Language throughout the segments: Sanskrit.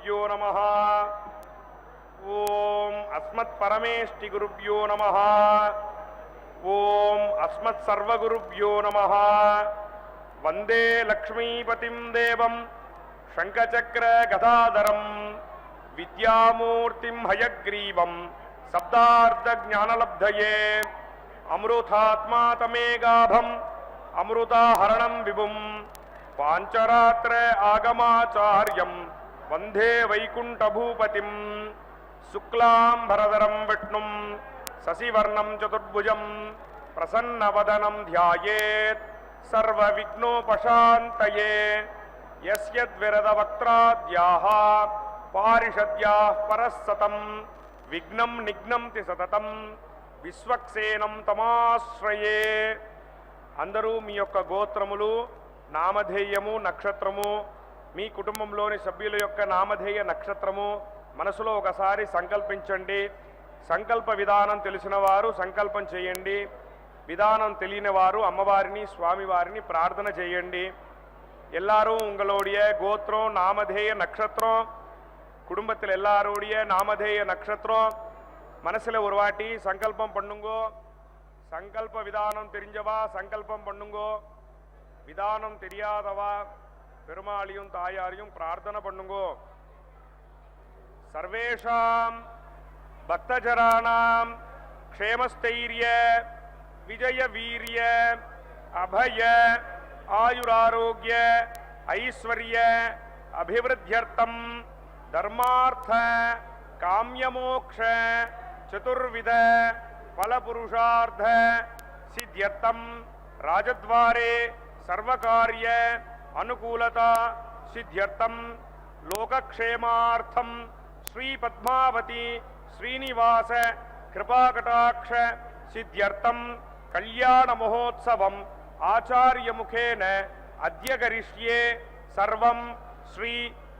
गुरुभ्यो नमः। ओम अस्मत्परमेष्टि गुरुभ्यो नमः। ओम अस्मत्सर्वगुरुभ्यो नमः। वंदे लक्ष्मीपतिं देवं शंखचक्र गदाधरं विद्यामूर्तिं हयग्रीवं शब्दार्थ ज्ञानलब्धये अमृतात्मा तमेगाभम् अमृताहरणं विभुं पांचरात्र आगमाचार्यं वंदे वैकुंठभूपतिं शुक्लांबरधरं विष्णुं शशिवर्णं चतुर्भुजं प्रसन्नवदनं ध्यायेत् सर्वविघ्नोपशान्तये। यस्यद्विरदवक्त्राद्याः पारिषद्याः परस्सतं विघ्नं निघ्नन्ति सततं विश्वक्सेनं तमाश्रये। అందరూ మీ యొక్క గోత్రములు నామధేయము నక్షత్రము మీ కుటుంబంలోని సభ్యుల యొక్క నామధేయ నక్షత్రము మనసులో ఒకసారి సంకల్పించండి. సంకల్ప విధానం తెలిసిన వారు సంకల్పం చేయండి. విధానం తెలియని వారు అమ్మవారిని స్వామివారిని ప్రార్థన చేయండి. எல்லாரும் உங்களுடைய கோத்திரம் நாமதேய நட்சத்திரம் குடும்பத்தில் எல்லாருடைய நாமதேய நட்சத்திரம் மனசில் ஒரு வாட்டி சங்கல்பம் பண்ணுங்கோ. संकल्प विधानम தெரிஞ்சவா संकल्पம் பண்ணுங்கோ. விதானம் தெரியாதவா பெருமாளியும் தாயாரையும் பிரார்த்தனை பண்ணுங்கோ. सर्वेषां भक्तजनानां क्षेमस्थैर्य विजय वीर्य अभय आयुरारोग्य ऐश्वर्य अभिवृद्ध्यर्थं धर्मार्थ काम्यमोक्ष चतुर्विध फलपुरुषार्थ सिद्ध्यर्थं राजद्वारे सर्वकार्य अनुकूलता सिद्ध्यर्थं लोकक्षेमार्थं श्री पद्मावती श्रीनिवास कृपाकटाक्ष सिद्ध्यर्थं कल्याण महोत्सवम् आचार्य मुखेन अद्य करिष्ये। सर्वं श्री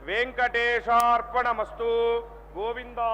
वेंकटेशार्पणमस्तु। गोविंदा।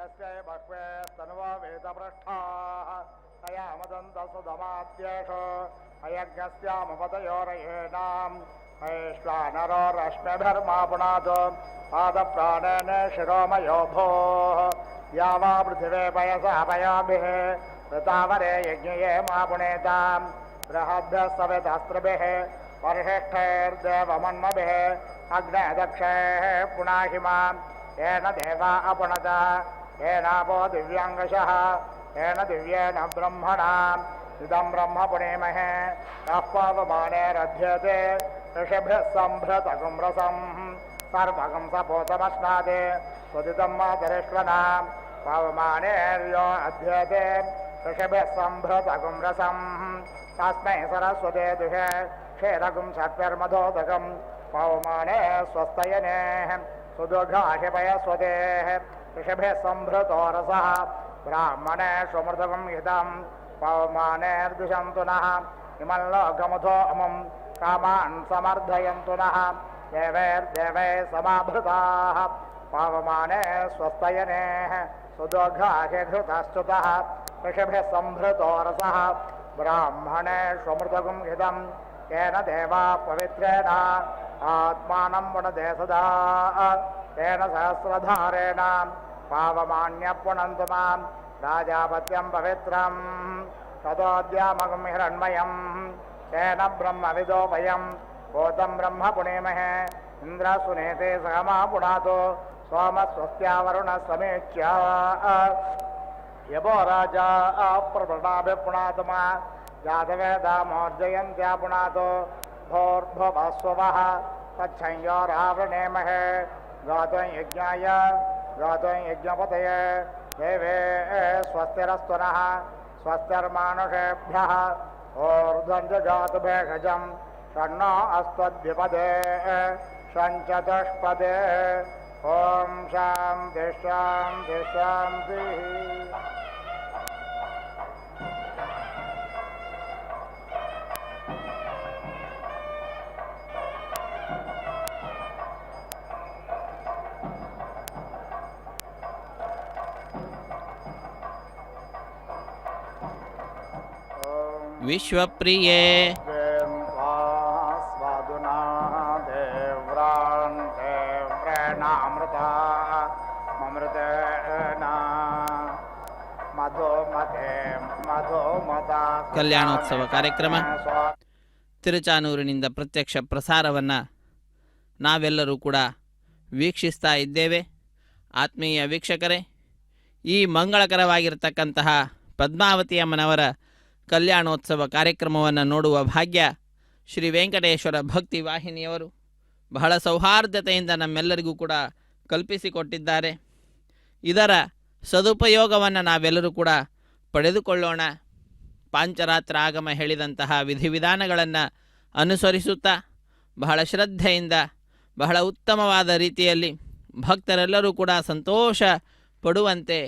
यस्यै बह्वे स्तन्वो वेदपृष्ठाः तया मदन्तसुधमाद्येषु अयज्ञस्यामपतयोरयेणाम् वैश्वानरो रश्मिभिर्मा पुनादो पादप्राणेन शिरोमयो भोः या वा पृथिवे पयसा पयाभिः ऋतावरे यज्ञये मा पुनेताम् बृहद्भ्यः सवितास्त्रभिः वर्षिष्ठैर्देवमन्मभिः अग्ने दक्षैः पुनाहिमाम् येन देवा अपुनत येनापो दिव्याङ्गशः येन दिव्येन ब्रह्मणा इदं ब्रह्म पुणेमहे यः पावमानेरध्यते ऋषिभ्यः सम्भृतगुं रसं सर्वगं सपोतमश्नादे स्वदितं मातरिष्वना पावमानेर्यो अध्यते ऋषिभ्यः सम्भृतगुं रसं तस्मै सरस्वते दुहे क्षेरगुं षट्भिर्मधोदकं पवमाने स्वस्तयने सुदुर्घाशिपयस्वतेः ऋषिभिः सम्भृतो रसः ब्राह्मणे स्वमृतकं हितं पवमानेर्दिशन्तु नः इमल्लोकमुथो अमुं कामान् समर्धयन्तु नः देवैर्देवैः समाभृताः पवमाने स्वस्तयनेः सुदुर्घाशिघृतस्तुतः ऋषिभिः सम्भृतो रसः ब्राह्मणे स्वमृतकं हितं येन देवा पवित्रेण आत्मानं पुनदे सदा तेन सहस्रधारेण पावमान्य पुनन्तु मां राजापत्यं पवित्रं ततोऽद्यामगं हिरण्मयं तेन ब्रह्मविदोपयं भूतं ब्रह्म पुणेमहे इन्द्रसुनेते सहमा पुनातो सोमस्वस्त्यावरुणः समीच्य यवो राजा प्रभृताभिपुणातमा जातवेदामोर्जयन्त्या पुनातो भोर्भवस्वः तच्छंयोरावृणेमहे गातुं यज्ञाय गातुं यज्ञपतये देवे स्वस्तिरस्तु नः स्वस्तिर्मानुषेभ्यः ऊर्ध्वं जगातुभेषजं षण्णो अस्त्वद्विपदे षञ्चतुष्पदे ॐ शान्ति शान्ति शान्तिः विश्वप्रिये स्वादुना देव्रान् देव्रेणामृता ममृतेन मधुमते मधुमता ಕಲ್ಯಾಣೋತ್ಸವ ಕಾರ್ಯಕ್ರಮ ತಿರುಚಾನೂರಿನಿಂದ ಪ್ರತ್ಯಕ್ಷ ಪ್ರಸಾರವನ್ನು ನಾವೆಲ್ಲರೂ ಕೂಡ ವೀಕ್ಷಿಸ್ತಾ ಇದ್ದೇವೆ. ಆತ್ಮೀಯ ವೀಕ್ಷಕರೇ, ಈ ಮಂಗಳಕರವಾಗಿರತಕ್ಕಂತಹ ಪದ್ಮಾವತಿ ಅಮ್ಮನವರ ಕಲ್ಯಾಣೋತ್ಸವ ಕಾರ್ಯಕ್ರಮವನ್ನು ನೋಡುವ ಭಾಗ್ಯ ಶ್ರೀ ವೆಂಕಟೇಶ್ವರ ಭಕ್ತಿ ವಾಹಿನಿಯವರು ಬಹಳ ಸೌಹಾರ್ದತೆಯಿಂದ ನಮ್ಮೆಲ್ಲರಿಗೂ ಕೂಡ ಕಲ್ಪಿಸಿಕೊಟ್ಟಿದ್ದಾರೆ. ಇದರ ಸದುಪಯೋಗವನ್ನು ನಾವೆಲ್ಲರೂ ಕೂಡ ಪಡೆದುಕೊಳ್ಳೋಣ. ಪಾಂಚರಾತ್ರ ಆಗಮ ಹೇಳಿದಂತಹ ವಿಧಿವಿಧಾನಗಳನ್ನು ಅನುಸರಿಸುತ್ತಾ ಬಹಳ ಶ್ರದ್ಧೆಯಿಂದ ಬಹಳ ಉತ್ತಮವಾದ ರೀತಿಯಲ್ಲಿ ಭಕ್ತರೆಲ್ಲರೂ ಕೂಡ ಸಂತೋಷ ಪಡುವಂತೆ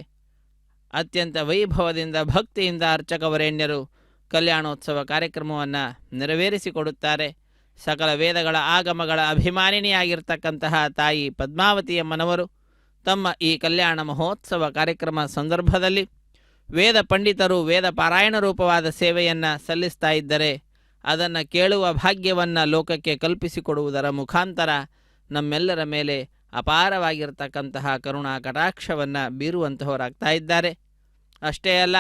ಅತ್ಯಂತ ವೈಭವದಿಂದ ಭಕ್ತಿಯಿಂದ ಅರ್ಚಕವರೇಣ್ಯರು ಕಲ್ಯಾಣೋತ್ಸವ ಕಾರ್ಯಕ್ರಮವನ್ನು ನೆರವೇರಿಸಿಕೊಡುತ್ತಾರೆ. ಸಕಲ ವೇದಗಳ ಆಗಮಗಳ ಅಭಿಮಾನಿನಿಯಾಗಿರ್ತಕ್ಕಂತಹ ತಾಯಿ ಪದ್ಮಾವತಿಯಮ್ಮನವರು ತಮ್ಮ ಈ ಕಲ್ಯಾಣ ಮಹೋತ್ಸವ ಕಾರ್ಯಕ್ರಮ ಸಂದರ್ಭದಲ್ಲಿ ವೇದ ಪಂಡಿತರು ವೇದ ಪಾರಾಯಣ ರೂಪವಾದ ಸೇವೆಯನ್ನು ಸಲ್ಲಿಸ್ತಾ ಇದ್ದರೆ ಅದನ್ನು ಕೇಳುವ ಭಾಗ್ಯವನ್ನು ಲೋಕಕ್ಕೆ ಕಲ್ಪಿಸಿಕೊಡುವುದರ ಮುಖಾಂತರ ನಮ್ಮೆಲ್ಲರ ಮೇಲೆ ಅಪಾರವಾಗಿರ್ತಕ್ಕಂತಹ ಕರುಣಾ ಕಟಾಕ್ಷವನ್ನು ಬೀರುವಂತಹವರಾಗ್ತಾ ಇದ್ದಾರೆ. ಅಷ್ಟೇ ಅಲ್ಲ,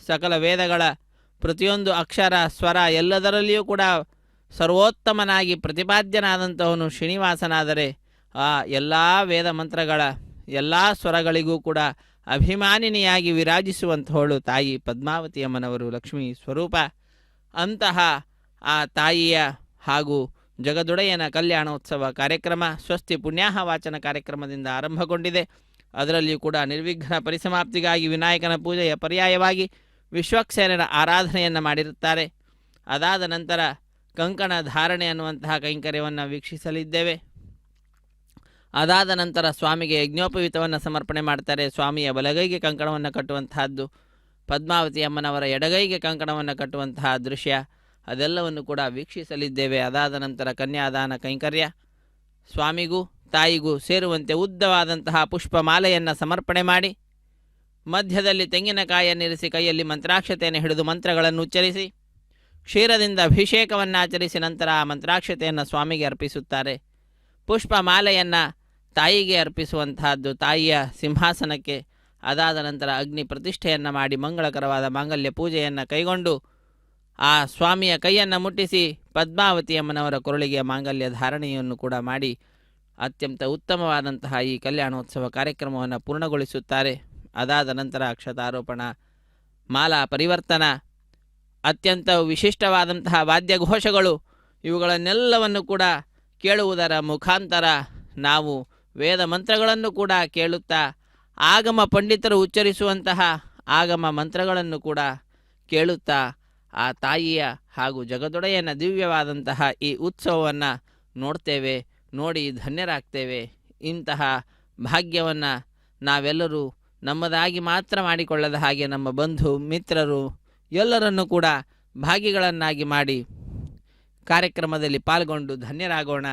ಸಕಲ ವೇದಗಳ ಪ್ರತಿಯೊಂದು ಅಕ್ಷರ ಸ್ವರ ಎಲ್ಲದರಲ್ಲಿಯೂ ಕೂಡ ಸರ್ವೋತ್ತಮನಾಗಿ ಪ್ರತಿಪಾದ್ಯನಾದಂಥವನು ಶ್ರೀನಿವಾಸನಾದರೆ ಆ ಎಲ್ಲ ವೇದ ಮಂತ್ರಗಳ ಎಲ್ಲ ಸ್ವರಗಳಿಗೂ ಕೂಡ ಅಭಿಮಾನಿನಿಯಾಗಿ ವಿರಾಜಿಸುವಂಥವಳು ತಾಯಿ ಪದ್ಮಾವತಿಯಮ್ಮನವರು ಲಕ್ಷ್ಮೀ ಸ್ವರೂಪ. ಅಂತಹ ಆ ತಾಯಿಯ ಹಾಗೂ ಜಗದೊಡೆಯನ ಕಲ್ಯಾಣೋತ್ಸವ ಕಾರ್ಯಕ್ರಮ ಸ್ವಸ್ತಿ ಪುಣ್ಯಾಹ ವಾಚನ ಕಾರ್ಯಕ್ರಮದಿಂದ ಆರಂಭಗೊಂಡಿದೆ. ಅದರಲ್ಲಿಯೂ ಕೂಡ ನಿರ್ವಿಘ್ನ ಪರಿಸಮಾಪ್ತಿಗಾಗಿ ವಿನಾಯಕನ ಪೂಜೆಯ ಪರ್ಯಾಯವಾಗಿ ವಿಶ್ವಕ್ಸೇನರ ಆರಾಧನೆಯನ್ನು ಮಾಡಿರುತ್ತಾರೆ. ಅದಾದ ನಂತರ ಕಂಕಣ ಧಾರಣೆ ಅನ್ನುವಂತಹ ಕೈಂಕರ್ಯವನ್ನು ವೀಕ್ಷಿಸಲಿದ್ದೇವೆ. ಅದಾದ ನಂತರ ಸ್ವಾಮಿಗೆ ಯಜ್ಞೋಪವೀತವನ್ನು ಸಮರ್ಪಣೆ ಮಾಡ್ತಾರೆ. ಸ್ವಾಮಿಯ ಬಲಗೈಗೆ ಕಂಕಣವನ್ನು ಕಟ್ಟುವಂತಹದ್ದು, ಪದ್ಮಾವತಿ ಅಮ್ಮನವರ ಎಡಗೈಗೆ ಕಂಕಣವನ್ನು ಕಟ್ಟುವಂತಹ ದೃಶ್ಯ, ಅದೆಲ್ಲವನ್ನು ಕೂಡ ವೀಕ್ಷಿಸಲಿದ್ದೇವೆ. ಅದಾದ ನಂತರ ಕನ್ಯಾದಾನ ಕೈಂಕರ್ಯ, ಸ್ವಾಮಿಗೂ ತಾಯಿಗೂ ಸೇರುವಂತೆ ಉದ್ದವಾದಂತಹ ಪುಷ್ಪಮಾಲೆಯನ್ನು ಸಮರ್ಪಣೆ ಮಾಡಿ ಮಧ್ಯದಲ್ಲಿ ತೆಂಗಿನಕಾಯನ್ನಿರಿಸಿ ಕೈಯಲ್ಲಿ ಮಂತ್ರಾಕ್ಷತೆಯನ್ನು ಹಿಡಿದು ಮಂತ್ರಗಳನ್ನು ಉಚ್ಚರಿಸಿ ಕ್ಷೀರದಿಂದ ಅಭಿಷೇಕವನ್ನು ಆಚರಿಸಿ ನಂತರ ಆ ಮಂತ್ರಾಕ್ಷತೆಯನ್ನು ಸ್ವಾಮಿಗೆ ಅರ್ಪಿಸುತ್ತಾರೆ. ಪುಷ್ಪ ಮಾಲೆಯನ್ನು ತಾಯಿಗೆ ಅರ್ಪಿಸುವಂತಹದ್ದು ತಾಯಿಯ ಸಿಂಹಾಸನಕ್ಕೆ. ಅದಾದ ನಂತರ ಅಗ್ನಿ ಪ್ರತಿಷ್ಠೆಯನ್ನು ಮಾಡಿ ಮಂಗಳಕರವಾದ ಮಾಂಗಲ್ಯ ಪೂಜೆಯನ್ನು ಕೈಗೊಂಡು ಆ ಸ್ವಾಮಿಯ ಕೈಯನ್ನು ಮುಟ್ಟಿಸಿ ಪದ್ಮಾವತಿ ಅಮ್ಮನವರ ಕೊರಳಿಗೆ ಮಾಂಗಲ್ಯ ಧಾರಣೆಯನ್ನು ಕೂಡ ಮಾಡಿ ಅತ್ಯಂತ ಉತ್ತಮವಾದಂತಹ ಈ ಕಲ್ಯಾಣೋತ್ಸವ ಕಾರ್ಯಕ್ರಮವನ್ನು ಪೂರ್ಣಗೊಳಿಸುತ್ತಾರೆ. ಅದಾದ ನಂತರ ಅಕ್ಷತಾರೋಪಣ, ಮಾಲಾ ಪರಿವರ್ತನ, ಅತ್ಯಂತ ವಿಶಿಷ್ಟವಾದಂತಹ ವಾದ್ಯಘೋಷಗಳು ಇವುಗಳನ್ನೆಲ್ಲವನ್ನು ಕೂಡ ಕೇಳುವುದರ ಮುಖಾಂತರ ನಾವು ವೇದ ಮಂತ್ರಗಳನ್ನು ಕೂಡ ಕೇಳುತ್ತಾ ಆಗಮ ಪಂಡಿತರು ಉಚ್ಚರಿಸುವಂತಹ ಆಗಮ ಮಂತ್ರಗಳನ್ನು ಕೂಡ ಕೇಳುತ್ತಾ ಆ ತಾಯಿಯ ಹಾಗೂ ಜಗದೊಡೆಯನ ದಿವ್ಯವಾದಂತಹ ಈ ಉತ್ಸವವನ್ನು ನೋಡ್ತೇವೆ, ನೋಡಿ ಧನ್ಯರಾಗ್ತೇವೆ. ಇಂತಹ ಭಾಗ್ಯವನ್ನು ನಾವೆಲ್ಲರೂ ನಮ್ಮದಾಗಿ ಮಾತ್ರ ಮಾಡಿಕೊಳ್ಳದ ಹಾಗೆ ನಮ್ಮ ಬಂಧು ಮಿತ್ರರು ಎಲ್ಲರನ್ನೂ ಕೂಡ ಭಾಗಿಗಳನ್ನಾಗಿ ಮಾಡಿ ಕಾರ್ಯಕ್ರಮದಲ್ಲಿ ಪಾಲ್ಗೊಂಡು ಧನ್ಯರಾಗೋಣ.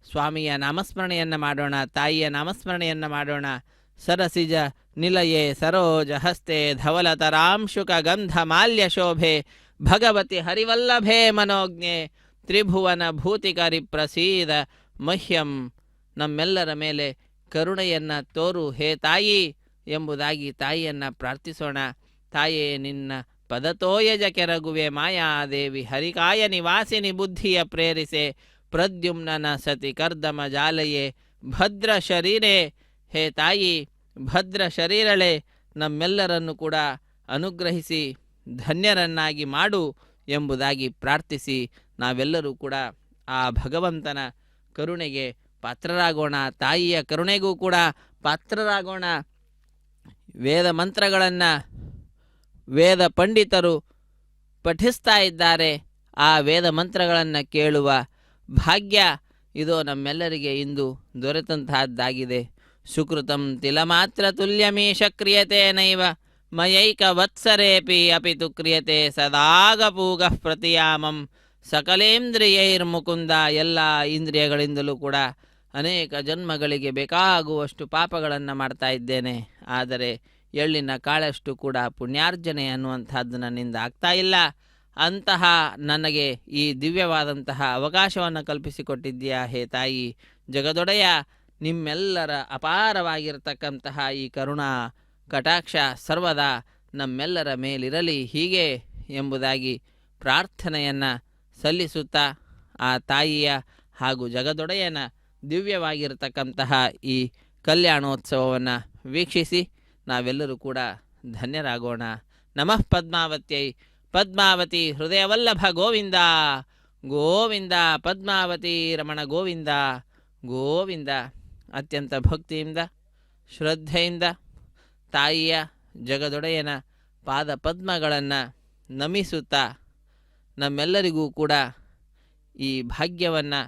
ಸ್ವಾಮಿಯ ನಾಮಸ್ಮರಣೆಯನ್ನು ಮಾಡೋಣ, ತಾಯಿಯ ನಾಮಸ್ಮರಣೆಯನ್ನು ಮಾಡೋಣ. ಸರಸಿಜ ನಿಲಯೇ ಸರೋಜ ಹಸ್ತೆ ಧವಲತರಾಂಶುಕ ಗಂಧ ಮಾಲ್ಯ ಶೋಭೆ ಭಗವತಿ ಹರಿವಲ್ಲಭೆ ಮನೋಜ್ಞೆ ತ್ರಿಭುವನ ಭೂತಿಕರಿ ಪ್ರಸೀದ ಮಹ್ಯಂ. ನಮ್ಮೆಲ್ಲರ ಮೇಲೆ ಕರುಣೆಯನ್ನು ತೋರು ಹೇ ತಾಯಿ ಎಂಬುದಾಗಿ ತಾಯಿಯನ್ನು ಪ್ರಾರ್ಥಿಸೋಣ. ತಾಯೇ ನಿನ್ನ ಪದತೋಯಜ ಕೆರಗುವೆ ಮಾಯಾದೇವಿ ಹರಿಕಾಯ ನಿವಾಸಿನಿ ಬುದ್ಧಿಯ ಪ್ರೇರಿಸೆ ಪ್ರದ್ಯುಮ್ನನ ಸತಿ ಕರ್ದಮ ಜಾಲಯೇ ಭದ್ರ ಶರೀರೇ. ಹೇ ತಾಯಿ ಭದ್ರ ಶರೀರಳೆ, ನಮ್ಮೆಲ್ಲರನ್ನು ಕೂಡ ಅನುಗ್ರಹಿಸಿ ಧನ್ಯರನ್ನಾಗಿ ಮಾಡು ಎಂಬುದಾಗಿ ಪ್ರಾರ್ಥಿಸಿ ನಾವೆಲ್ಲರೂ ಕೂಡ ಆ ಭಗವಂತನ ಕರುಣೆಗೆ ಪಾತ್ರರಾಗೋಣ, ತಾಯಿಯ ಕರುಣೆಗೂ ಕೂಡ ಪಾತ್ರರಾಗೋಣ. ವೇದ ಮಂತ್ರಗಳನ್ನು ವೇದ ಪಂಡಿತರು ಪಠಿಸ್ತಾ ಇದ್ದಾರೆ. ಆ ವೇದ ಮಂತ್ರಗಳನ್ನು ಕೇಳುವ ಭಾಗ್ಯ ಇದು ನಮ್ಮೆಲ್ಲರಿಗೆ ಇಂದು ದೊರೆತಂತಹದ್ದಾಗಿದೆ. ಸುಕೃತಂ ತಿಲಮಾತ್ರ ತುಲ್ಯಮೀಶ ಕ್ರಿಯತೆ ನೈವ ಮಯೈಕ ವತ್ಸರೇಪಿ ಅಪಿತು ಕ್ರಿಯತೆ ಸದಾಗಪೂಗ ಪ್ರತಿಯಾಮಂ ಸಕಲೇಂದ್ರಿಯೈರ್ಮುಕುಂದ. ಎಲ್ಲ ಇಂದ್ರಿಯಗಳಿಂದಲೂ ಕೂಡ ಅನೇಕ ಜನ್ಮಗಳಿಗೆ ಬೇಕಾಗುವಷ್ಟು ಪಾಪಗಳನ್ನು ಮಾಡ್ತಾ ಇದ್ದೇನೆ, ಆದರೆ ಎಳ್ಳಿನ ಕಾಳಷ್ಟು ಕೂಡ ಪುಣ್ಯಾರ್ಜನೆ ಅನ್ನುವಂಥದ್ದು ನನ್ನಿಂದ ಆಗ್ತಾ ಇಲ್ಲ. ಅಂತಹ ನನಗೆ ಈ ದಿವ್ಯವಾದಂತಹ ಅವಕಾಶವನ್ನು ಕಲ್ಪಿಸಿಕೊಟ್ಟಿದ್ದೀಯಾ ಹೇ ತಾಯಿ ಜಗದೊಡೆಯ. ನಿಮ್ಮೆಲ್ಲರ ಅಪಾರವಾಗಿರತಕ್ಕಂತಹ ಈ ಕರುಣಾ ಕಟಾಕ್ಷ ಸರ್ವದಾ ನಮ್ಮೆಲ್ಲರ ಮೇಲಿರಲಿ ಹೀಗೆ ಎಂಬುದಾಗಿ ಪ್ರಾರ್ಥನೆಯನ್ನು ಸಲ್ಲಿಸುತ್ತಾ ಆ ತಾಯಿಯ ಹಾಗೂ ಜಗದೊಡೆಯನ ದಿವ್ಯವಾಗಿರತಕ್ಕಂತಹ ಈ ಕಲ್ಯಾಣೋತ್ಸವವನ್ನು ವೀಕ್ಷಿಸಿ ನಾವೆಲ್ಲರೂ ಕೂಡ ಧನ್ಯರಾಗೋಣ. ನಮಃ ಪದ್ಮಾವತ್ಯೈ. ಪದ್ಮಾವತಿ ಹೃದಯವಲ್ಲಭ ಗೋವಿಂದ ಗೋವಿಂದ. ಪದ್ಮಾವತಿ ರಮಣ ಗೋವಿಂದ ಗೋವಿಂದ. ಅತ್ಯಂತ ಭಕ್ತಿಯಿಂದ ಶ್ರದ್ಧೆಯಿಂದ ತಾಯಿಯ ಜಗದೊಡೆಯನ ಪಾದ ಪದ್ಮಗಳನ್ನು ನಮಿಸುತ್ತಾ ನಮ್ಮೆಲ್ಲರಿಗೂ ಕೂಡ ಈ ಭಾಗ್ಯವನ್ನು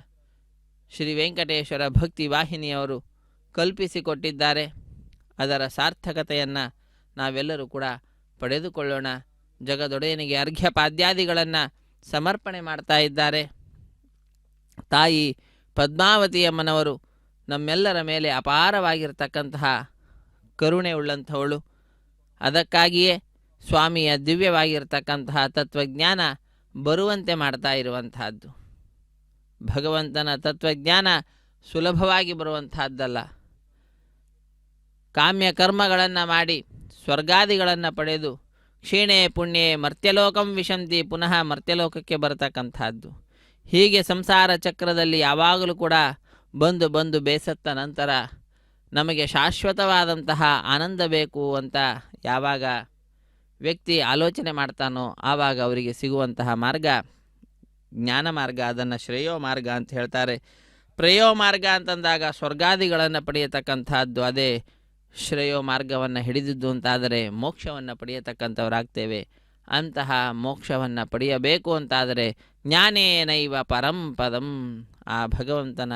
ಶ್ರೀ ವೆಂಕಟೇಶ್ವರ ಭಕ್ತಿ ವಾಹಿನಿಯವರು ಕಲ್ಪಿಸಿಕೊಟ್ಟಿದ್ದಾರೆ. ಅದರ ಸಾರ್ಥಕತೆಯನ್ನು ನಾವೆಲ್ಲರೂ ಕೂಡ ಪಡೆದುಕೊಳ್ಳೋಣ. ಜಗದೊಡೆಯನಿಗೆ ಅರ್ಘ್ಯಪಾದ್ಯಾದಿಗಳನ್ನು ಸಮರ್ಪಣೆ ಮಾಡ್ತಾ ಇದ್ದಾರೆ. ತಾಯಿ ಪದ್ಮಾವತಿಯಮ್ಮನವರು ನಮ್ಮೆಲ್ಲರ ಮೇಲೆ ಅಪಾರವಾಗಿರ್ತಕ್ಕಂತಹ ಕರುಣೆ ಉಳ್ಳಂಥವಳು. ಅದಕ್ಕಾಗಿಯೇ ಸ್ವಾಮಿಯ ದಿವ್ಯವಾಗಿರ್ತಕ್ಕಂತಹ ತತ್ವಜ್ಞಾನ ಬರುವಂತೆ ಮಾಡ್ತಾ ಇರುವಂತಹದ್ದು. ಭಗವಂತನ ತತ್ವಜ್ಞಾನ ಸುಲಭವಾಗಿ ಬರುವಂತಹದ್ದಲ್ಲ. ಕಾಮ್ಯ ಕರ್ಮಗಳನ್ನು ಮಾಡಿ ಸ್ವರ್ಗಾದಿಗಳನ್ನು ಪಡೆದು ಕ್ಷೀಣೆ ಪುಣ್ಯೆ ಮರ್ತ್ಯಲೋಕಂ ವಿಶಂತಿ, ಪುನಃ ಮರ್ತ್ಯಲೋಕಕ್ಕೆ ಬರತಕ್ಕಂಥದ್ದು. ಹೀಗೆ ಸಂಸಾರ ಚಕ್ರದಲ್ಲಿ ಯಾವಾಗಲೂ ಕೂಡ ಬಂದು ಬಂದು ಬೇಸತ್ತ ನಂತರ ನಮಗೆ ಶಾಶ್ವತವಾದಂತಹ ಆನಂದ ಬೇಕು ಅಂತ ಯಾವಾಗ ವ್ಯಕ್ತಿ ಆಲೋಚನೆ ಮಾಡ್ತಾನೋ ಆವಾಗ ಅವರಿಗೆ ಸಿಗುವಂತಹ ಮಾರ್ಗ ಜ್ಞಾನ ಮಾರ್ಗ. ಅದನ್ನು ಶ್ರೇಯೋ ಮಾರ್ಗ ಅಂತ ಹೇಳ್ತಾರೆ. ಪ್ರೇಯೋ ಮಾರ್ಗ ಅಂತಂದಾಗ ಸ್ವರ್ಗಾದಿಗಳನ್ನು ಪಡೆಯತಕ್ಕಂಥದ್ದು, ಅದೇ ಶ್ರೇಯೋ ಮಾರ್ಗವನ್ನು ಹಿಡಿದಿದ್ದು ಅಂತಾದರೆ ಮೋಕ್ಷವನ್ನು ಪಡೆಯತಕ್ಕಂಥವರಾಗ್ತೇವೆ. ಅಂತಹ ಮೋಕ್ಷವನ್ನು ಪಡೆಯಬೇಕು ಅಂತಾದರೆ ಜ್ಞಾನೇನೈವ ಪರಂ ಪದಂ, ಆ ಭಗವಂತನ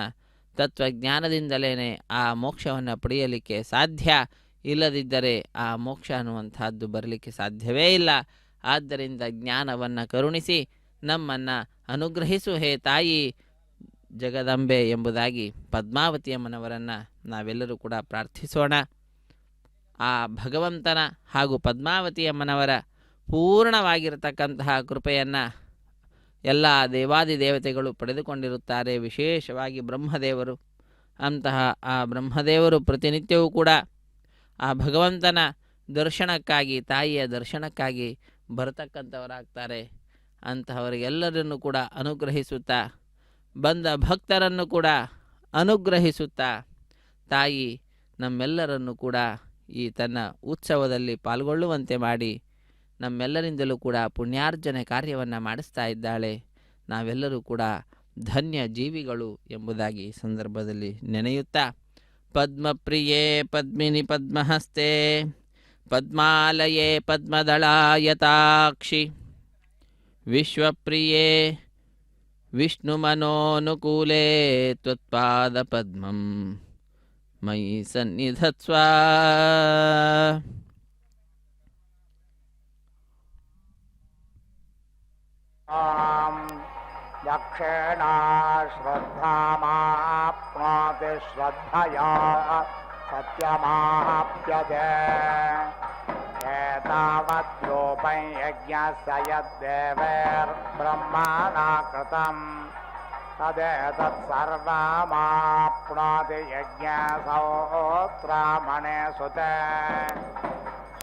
ತತ್ವಜ್ಞಾನದಿಂದಲೇ ಆ ಮೋಕ್ಷವನ್ನು ಪಡೆಯಲಿಕ್ಕೆ ಸಾಧ್ಯ. ಇಲ್ಲದಿದ್ದರೆ ಆ ಮೋಕ್ಷ ಅನ್ನುವಂಥದ್ದು ಬರಲಿಕ್ಕೆ ಸಾಧ್ಯವೇ ಇಲ್ಲ. ಆದ್ದರಿಂದ ಜ್ಞಾನವನ್ನು ಕರುಣಿಸಿ ನಮ್ಮನ್ನು ಅನುಗ್ರಹಿಸು ಹೇ ತಾಯಿ ಜಗದಂಬೆ ಎಂಬುದಾಗಿ ಪದ್ಮಾವತಿಯಮ್ಮನವರನ್ನು ನಾವೆಲ್ಲರೂ ಕೂಡ ಪ್ರಾರ್ಥಿಸೋಣ. ಆ ಭಗವಂತನ ಹಾಗೂ ಪದ್ಮಾವತಿ ಅಮ್ಮನವರ ಪೂರ್ಣವಾಗಿರತಕ್ಕಂತಹ ಕೃಪೆಯನ್ನು ಎಲ್ಲ ದೇವಾದಿ ದೇವತೆಗಳು ಪಡೆದುಕೊಂಡಿರುತ್ತಾರೆ. ವಿಶೇಷವಾಗಿ ಬ್ರಹ್ಮದೇವರು. ಅಂತಹ ಆ ಬ್ರಹ್ಮದೇವರು ಪ್ರತಿನಿತ್ಯವೂ ಕೂಡ ಆ ಭಗವಂತನ ದರ್ಶನಕ್ಕಾಗಿ, ತಾಯಿಯ ದರ್ಶನಕ್ಕಾಗಿ ಬರತಕ್ಕಂಥವರಾಗ್ತಾರೆ. ಅಂತಹವರಿಗೆಲ್ಲರನ್ನು ಕೂಡ ಅನುಗ್ರಹಿಸುತ್ತಾ, ಬಂದ ಭಕ್ತರನ್ನು ಕೂಡ ಅನುಗ್ರಹಿಸುತ್ತಾ ತಾಯಿ ನಮ್ಮೆಲ್ಲರನ್ನು ಕೂಡ ಈ ತನ್ನ ಉತ್ಸವದಲ್ಲಿ ಪಾಲ್ಗೊಳ್ಳುವಂತೆ ಮಾಡಿ ನಮ್ಮೆಲ್ಲರಿಂದಲೂ ಕೂಡ ಪುಣ್ಯಾರ್ಜನೆ ಕಾರ್ಯವನ್ನು ಮಾಡಿಸ್ತಾ ಇದ್ದಾಳೆ. ನಾವೆಲ್ಲರೂ ಕೂಡ ಧನ್ಯ ಜೀವಿಗಳು ಎಂಬುದಾಗಿ ಈ ಸಂದರ್ಭದಲ್ಲಿ ನೆನೆಯುತ್ತಾ, ಪದ್ಮಪ್ರಿಯೇ ಪದ್ಮಿನಿ ಪದ್ಮಹಸ್ತೆ ಪದ್ಮಾಲಯೇ ಪದ್ಮದಳಾಯತಾಕ್ಷಿ ವಿಶ್ವಪ್ರಿಯೇ ವಿಷ್ಣುಮನೋನುಕೂಲೇ ತ್ವತ್ಪಾದ ಪದ್ಮಂ ಮಯಿ ಸನ್ನಿಧತ್ಸ್ವ. ದಕ್ಷಿಣಾ ಶ್ರದ್ಧಾಮಾಪ್ನೋತಿ ಶ್ರದ್ಧಯಾ ಸತ್ಯಮಾಪ್ಯತೆ ಏತಾವದ್ರೂಪಂ ಯಜ್ಞಸ್ಯ ಯದ್ದೇವೈರ್ಬ್ರಹ್ಮಣಾ ಕೃತಂ ತದೇತತ್ ಸರ್ವಮಾಪ್ನೋತಿ ಯಜ್ಞಸಹೋತ್ರಮಣೇ ಸುತೆ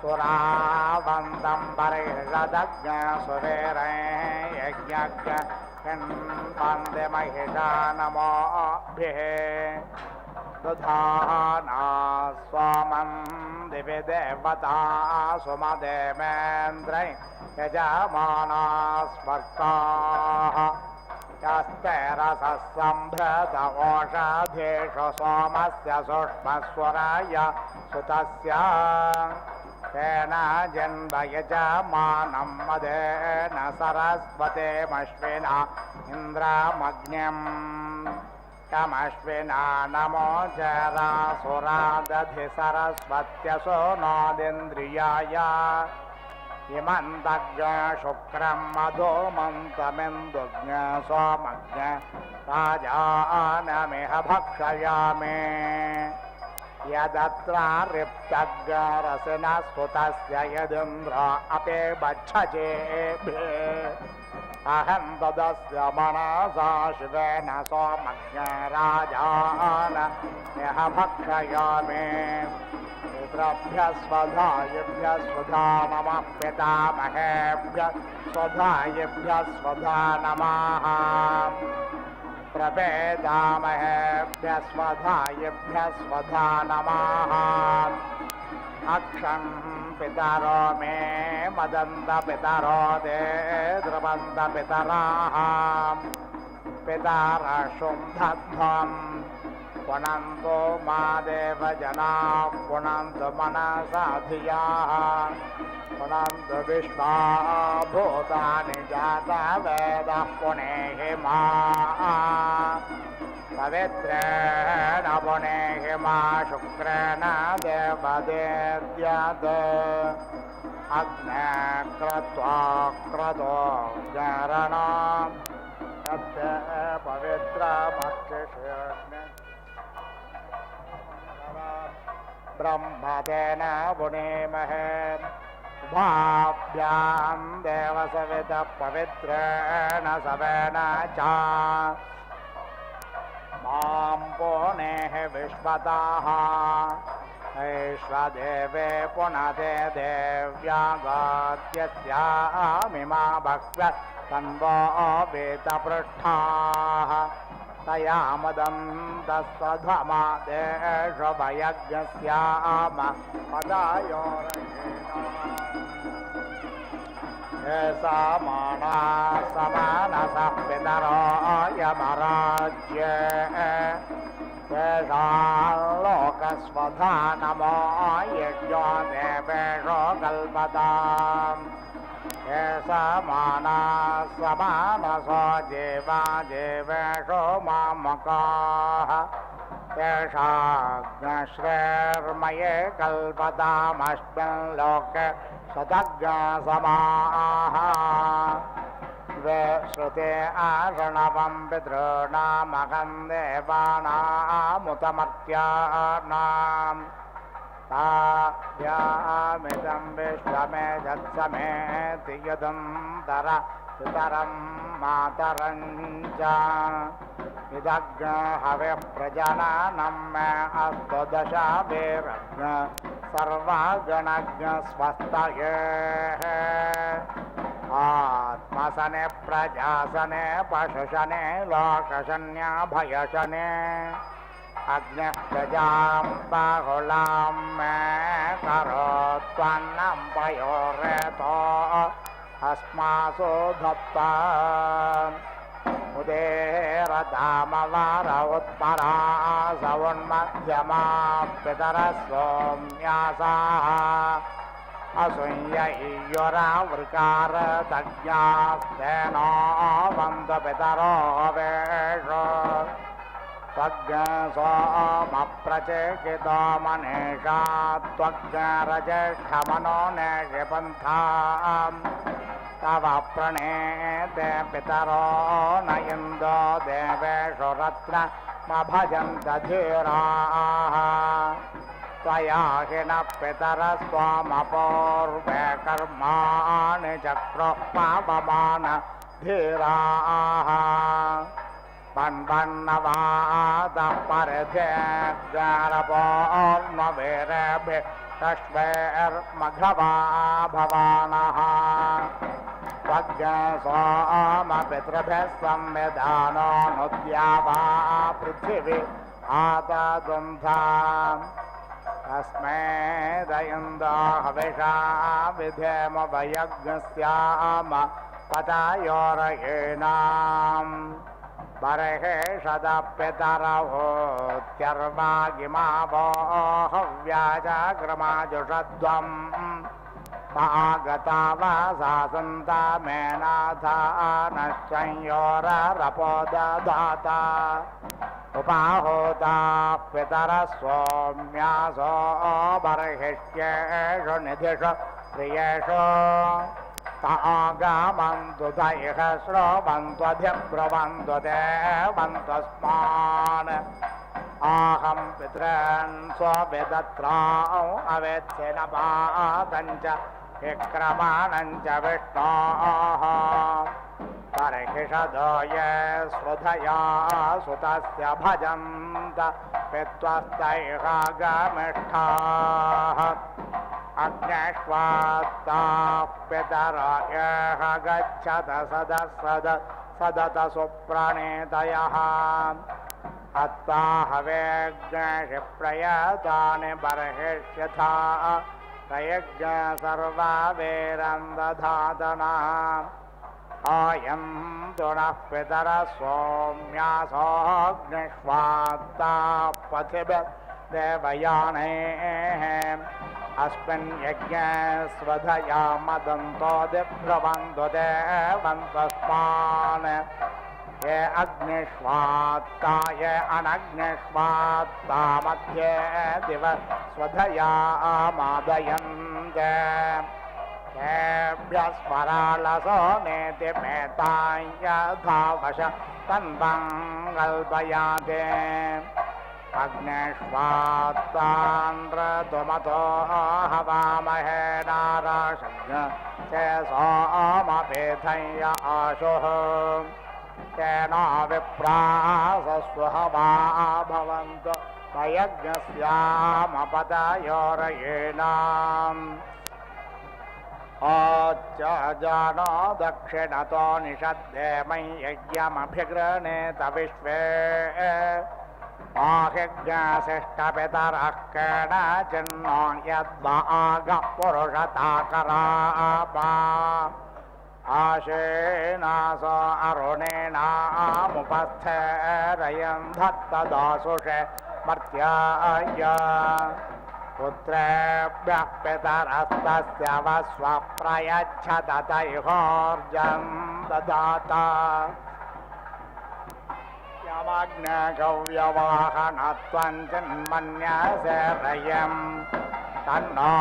ಸುರಾವಂತಂ ಪರಿಹೃದಜ್ಞ ಸುರೇರೈ ಯಜ್ಞಜ್ಞ ವಂದೇ ಮಹಿಷಾ ನಮೋಭಿಃ ದಧಾನಾ ಸ್ವಮಂ ದಿವಿ ದೇವತಾ ಸುಮದೇವೇಂದ್ರೈ ಯಜಮಾನಾ ಸ್ಮರ್ಕಾಃ ಯಸ್ತೆ ರಸಃ ಸಂಭೃತ ಓಷಧೀಷು ಸೋಮಸ್ಯ ಸೂಕ್ಷ್ಮಸ್ವರಾಯ ಸುತಸ್ಯ ತೇನ ಜನ್ಮ ಯಜಮಾನಂ ಮದೇನ ಸರಸ್ವತೇಮಶ್ವಿನಾ ಇಂದ್ರಮಗ್ನ್ಯಂ ತಮಶ್ವಿನಾ ನಮೋ ಜರಾಸುರಾದಧಿ ಸರಸ್ವತ್ಯಸೋ ನೋದಿಂದ್ರಿಯಾಯ ಇಮಂತಜ್ಞ ಶುಕ್ರಂ ಮಧುಮಂತಮೆಂದುಜ್ಞ ಸೋಮಜ್ಞ ರಾಜಾನಮಿಹ ಭಕ್ಷಯಾಮಿ ಯದತ್ರ ರಿಪ್ತಗ್ರಸಿನ ಸ್ತುತಸ್ಯ ಯದಿಂದ್ರ ಅಪೇ ಬಚ್ಛಜೇಭಿ ಅಹಂ ತದಸ್ಯ ಮನಸಾ ಶಿವೇನ ಸೋಮಜ್ಞ ರಾಜಾನಮಿಹ ಭಕ್ಷಯಾಮಿ पितृभ्यः स्वधायेभ्यः स्वधा नमः पितामहेभ्यः स्वधायेभ्यः स्वधा नमः प्रपेतामहेभ्यः स्वधायेभ्यः स्वधा नमः अक्षं पितरो मे मदन्त पितरो ते द्रवन्त पितराः पितरशुं दध्वम् पुनन्तु मा देवजनाः पुनन्तु मनसा धियाः पुनन्तु विश्वा भूतानि जातवेदः पुनेहि मा पवित्रेण पुनेहि मा शुक्रेण देवदेद्यात् अग्ने क्रत्वा क्रतो जरणं तत् पवित्रमक्षिष्यग्ने ब्रह्मतेन पुनेमहे उभाभ्यां देवसवितः पवित्रेण सवेन च मां पुनेः विश्वतः ऐश्वदेवे पुनते देव्यागात्यस्यामिमा भक्त्या तन्वो वेदपृष्ठाः तया मदन्तस्वधमा देशभयज्ञस्याम पदायोरयेण माना समानसः पितरो यमराज्ये तेषां लोकस्वधा नमो यज्ञो देवेषो कल्पताम् समाना समानसो जीवा जीवेषु मामकाः तेषाग्नश्रेर्मये कल्पतामस्मिन् लोके शतज्ञसमाः द्वे श्रुते आषणवं पितॄणामहं देवानामुतमर्त्यानां ताभ्यामिदं विश्वमेधत्समेति यदुन्दर पितरं मातरं च इदग्न हविः प्रजननं मे अस्तु दशाभिरग्न सर्वगणज्ञ स्वस्तये आत्मसने प्रजासने पशुशने लोकशन्याभयशने अग्निः प्रजां बाहुलां मे करोत्वन्नं पयोरेतो अस्मासु धत्ता उदेरदामवार उत्परा सवन्मध्यमा पितरः सोम्यासाः असूय इयोरावृकार तज्ञास्तेनो वन्द पितरो वेषो त्वग्सोमप्रचेकितो मनीषा त्वग्रज्येष्ठमनो नेषपन्थाम् तव प्रणेते पितरो न इन्दो देवेषु रत्नमभजन्त धीराः त्वया हि न पितरस्त्वमपूर्वे कर्माणि चक्रुः पावमान धीराः पन्वन्नवातः परिधेर्गरपोर्णवीरेभिः तश्वैर्मघवा भवानः त्वग्सोमपितृभिः संविधानो नुद्यावा पृथिवी आतदुन्धा तस्मै दयन्दो हविषा विधेम वयज्ञस्याम पतायोरयेणाम् बर्हेषदपितरवोत्यर्वागिमावो हव्याजाग्रमाजुषध्वम् मागता वासासन्ता मेनाथा नश्चयोररपोदधाता उपाहोता पितरः सोम्यासो बर्हिष्येषु निधिषु प्रियेषु तागामन्तु तैः श्रोवन्त्वधिब्रुवन्तु देवन्तस्मान् आहं पितॄन् स्वविदत्राौ अवेत्स्य पातञ्च विक्रमाणञ्च विष्णोः परिषदो ये स्वधया सुतस्य भजन्त पित्वस्तैः गमिष्ठाः अग्नेष्वात्ताः पितरयः गच्छत सदत सुप्रणीतयः अत्ता हवेज्ञेषि प्रयतानि बर्हिष्यथा प्रयज्ञ सर्वा वीरन्दधातनः आयं तु नः पितरः सौम्यासोऽग्निष्वात्ताः पथिभिः देवयानेः अस्मिन् यज्ञे स्वधया मदन्तो दिभ्रवन्तु देवन्तस्मान् ये अग्निष्वात्ता ये अनग्निष्वात्ता मध्ये दिव स्वधया मादयन्ते तेभ्यः स्वरालसो नेति मेतां यथा वश तन्वं कल्पयाते अग्निष्वात्तान्द्रतुमतो हवामहे नाराशज्ञ ते सोमपेथय्य आशुः तेन विप्रासस्वहवा भवन्तु यज्ञस्यामपतयोरयेणाम् जानो दक्षिणतो निषद्दे मयि यज्ञमभिगृह्णेत विश्वे आहिज्ञाशिष्टपितरः केनचिन्नो यद्वागः पुरुषताकरापा आशेनासो अरुणेनामुपस्थेरयन् धत्तदासुषे मर्त्याय पुत्रेभ्यः पितरस्तस्य वस्वप्रयच्छत तैहोर्जं ददाता यमग्नगव्यवाहनत्वं चिन्मन्यसे रयम् तन्नो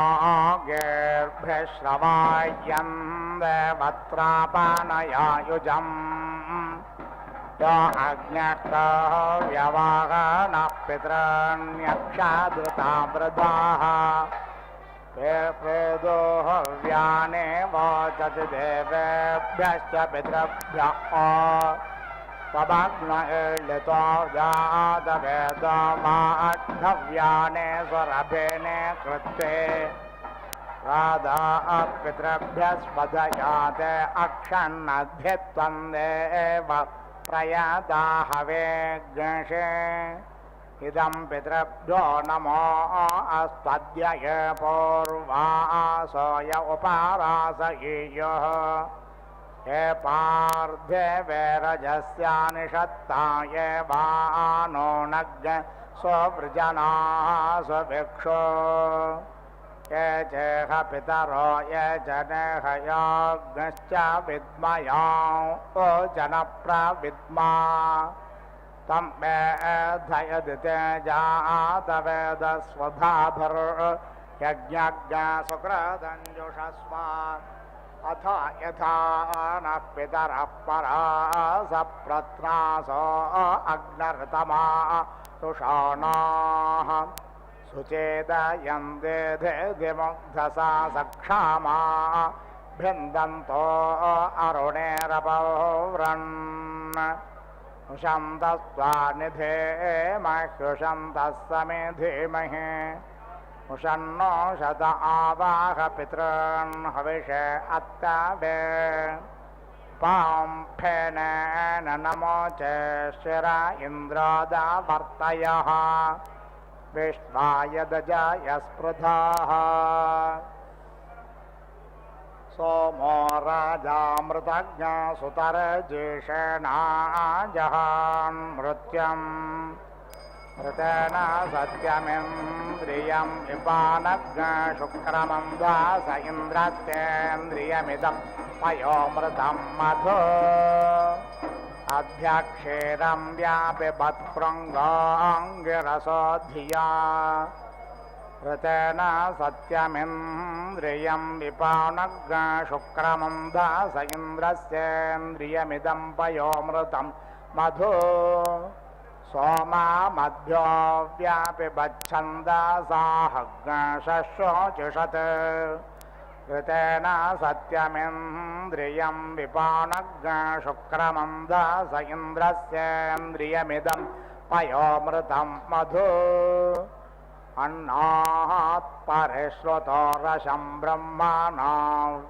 गीर्भिश्रवायं देवत्रापानयायुजम् यो अग्न्यष्टो व्यवाहनः पितॄण्यक्षादृता वृधाः ते प्रेदो हव्याने वोचति देवेभ्यश्च पितृभ्यः स्वभग्न एळितो जातवेदो माढव्याने स्वरभेने कृत्ते राधा पितृभ्यस्पदयाते अक्षन्नद्भित्वं देव प्रयाता हवेज्ञषे इदं पितृभ्यो नमो अस्त्वद्य पूर्वासोय उपारासयेयः हे पार्थिवे रजस्यानिषत्ताय वानो नग्न स्ववृजनाः स्वभिक्षो ये चेह पितरो ये जनेह याज्ञश्च विद्मयां ओ जनप्रविद्मा तं मेधयदिते जातवेदस्वधाभिर्यज्ञज्ञसुकृतञ्जुषस्व अथ यथा नः पितरः परास प्रत्रासो अग्नर्तमा तुषाणाः सुचेदयन्ते धेधिमुग्धसा सक्षामा भिन्दन्तो अरुणेरपौव्रन् उशन्तस्त्वा निधे मह्युषन्तः समेधीमहे उशन्नो शत आवाह पितॄन् हविषे अत्तवे पां फेनेन नमोचे शिर इन्द्रादावर्तयः विश्वाय दजाय स्पृधाः सोमो राजामृतज्ञ सुतरजेषेणाजहान् मृत्युम् मृतेन सत्यमिन्द्रियं विपानज्ञ शुक्रमं दास इन्द्रस्येन्द्रियमिदं पयोमृतं मधु अभ्यक्षीरं व्यापिबत्पृङ्गाङ्गिरसो धिया ऋतेन सत्यमिन्द्रियं विपानज्ञ शुक्रमं दास इन्द्रस्येन्द्रियमिदं पयोमृतं मधु सोमा मध्यो व्यापिबच्छन्दसाहग्नशोचिषत् ऋतेन सत्यमिन्द्रियं विपानज्ञ शुक्रमं दास इन्द्रस्येन्द्रियमिदं पयोमृतं मधु अन्नात् परिश्रुतो रसं ब्रह्मणा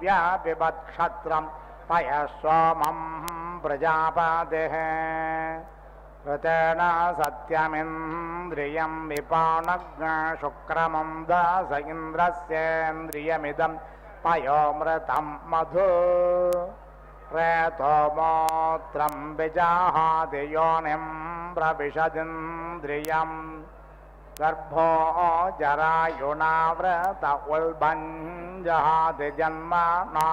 व्यापिबत्क्षत्रं पयस्वमं प्रजापतिः ऋतेन सत्यमिन्द्रियं विपानज्ञ शुक्रमं दास इन्द्रस्येन्द्रियमिदं पयोमृतं मधु प्रेतो मोत्रं विजाहाति योनिं प्रविशदिन्द्रियं गर्भो जरायुणावृत उल्बञ्जहाति जन्मना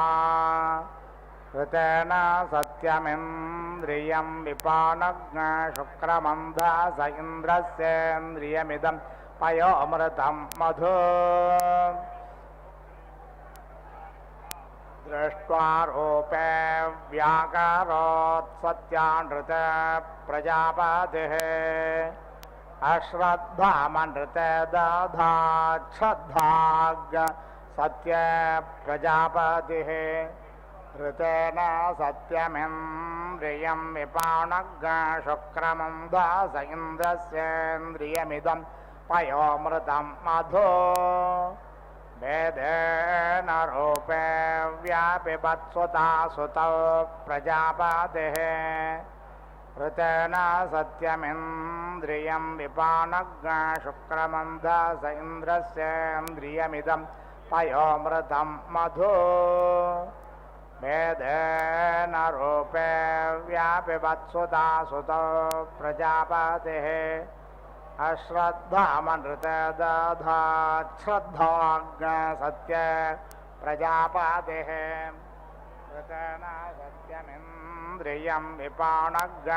ऋतेन सत्यमिन्द्रियं विपानज्ञ शुक्रमं दास इन्द्रस्येन्द्रियमिदं पयोमृतं मधु दृष्ट्वा रूपे व्याकरोत्सत्यानृत प्रजापतिः अश्रद्धामनृते दधाच्छ्रद्धाग् सत्य प्रजापतिः ऋतेन सत्यमिन्द्रियं विपानज्ञ शुक्रमं दास इन्द्रस्येन्द्रियमिदं पयोमृतं मधु वेदेन रूपे व्यापिबत्सुता सुतौ प्रजापतिः ऋतेन सत्यमिन्द्रियं विपानज्ञ शुक्रमं दास इन्द्रस्येन्द्रियमिदं पयोमृतं मधु वेदेन रूपे व्यापिबत्सुता सुतौ प्रजापतिः अश्रद्धामनृते दधाच्छ्रद्धाग् सत्य प्रजापतिः ऋतेन सत्यमिन्द्रियं विपानज्ञ